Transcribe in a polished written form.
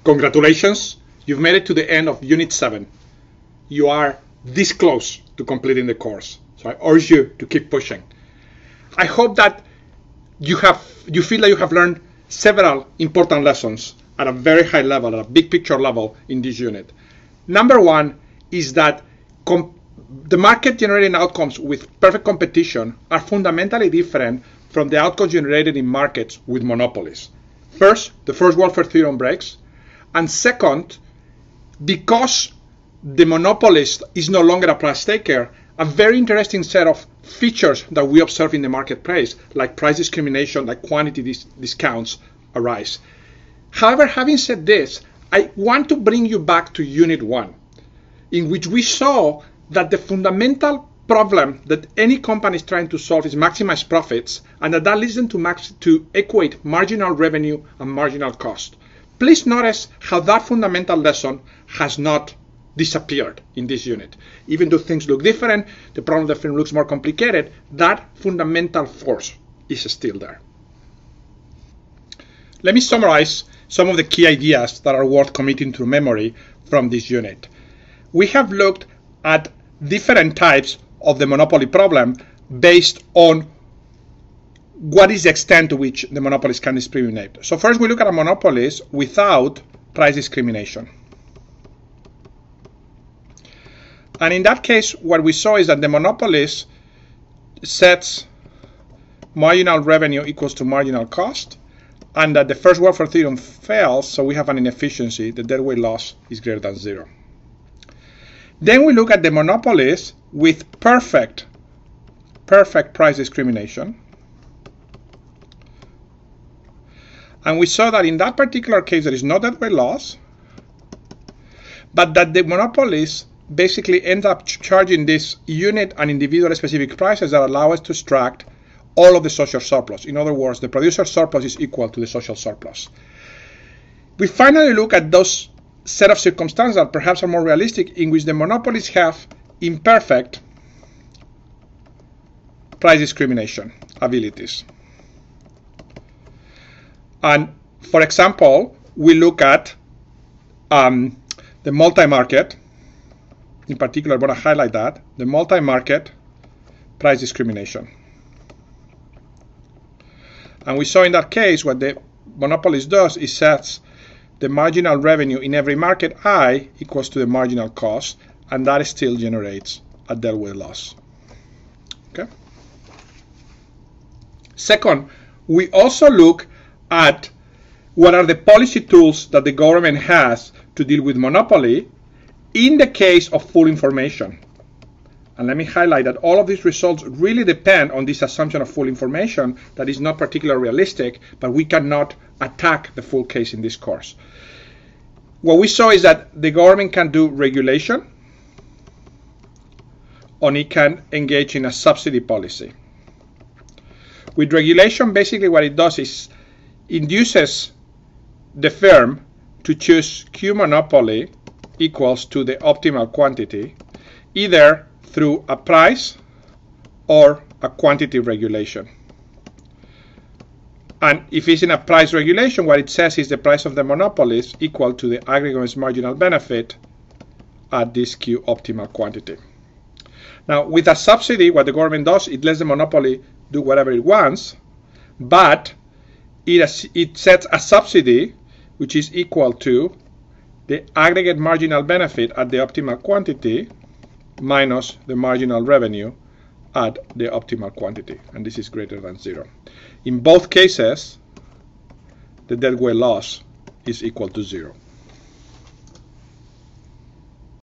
Congratulations, you've made it to the end of Unit 7. You are this close to completing the course, so I urge you to keep pushing. I hope that you feel that you have learned several important lessons at a very high level, at a big picture level in this unit. Number one is that the market generating outcomes with perfect competition are fundamentally different from the outcomes generated in markets with monopolies. First, the first welfare theorem breaks. And second, because the monopolist is no longer a price taker, a very interesting set of features that we observe in the marketplace, like price discrimination, like quantity discounts, arise. However, having said this, I want to bring you back to Unit 1, in which we saw that the fundamental problem that any company is trying to solve is maximize profits, and that leads them to equate marginal revenue and marginal cost. Please notice how that fundamental lesson has not disappeared in this unit. Even though things look different, the problem definitely looks more complicated, that fundamental force is still there. Let me summarize some of the key ideas that are worth committing to memory from this unit. We have looked at different types of the monopoly problem based on what is the extent to which the monopolies can discriminate. So first we look at a monopolies without price discrimination. And in that case, what we saw is that the monopolist sets marginal revenue equals to marginal cost, and that the first welfare theorem fails, so we have an inefficiency. The deadweight loss is greater than 0. Then we look at the monopolist with perfect price discrimination. And we saw that in that particular case, there is no deadweight loss, but that the monopolist basically ends up charging this unit and individual specific prices that allow us to extract all of the social surplus. In other words, the producer surplus is equal to the social surplus. We finally look at those set of circumstances that perhaps are more realistic, in which the monopolies have imperfect price discrimination abilities. And for example, we look at the multi-market. In particular, I want to highlight that, the multi-market price discrimination. And we saw in that case what the monopolist does is sets the marginal revenue in every market I equals to the marginal cost, and that still generates a deadweight loss. Okay. Second, we also look at what are the policy tools that the government has to deal with monopoly in the case of full information. And let me highlight that all of these results really depend on this assumption of full information that is not particularly realistic, but we cannot attack the full case in this course. What we saw is that the government can do regulation, or it can engage in a subsidy policy. With regulation, basically what it does is induces the firm to choose Q monopoly equals to the optimal quantity, either through a price or a quantity regulation. And if it's in a price regulation, what it says is the price of the monopoly is equal to the aggregate marginal benefit at this Q optimal quantity. Now, with a subsidy, what the government does, it lets the monopoly do whatever it wants, but it sets a subsidy which is equal to the aggregate marginal benefit at the optimal quantity minus the marginal revenue at the optimal quantity, and this is greater than 0. In both cases, the deadweight loss is equal to 0.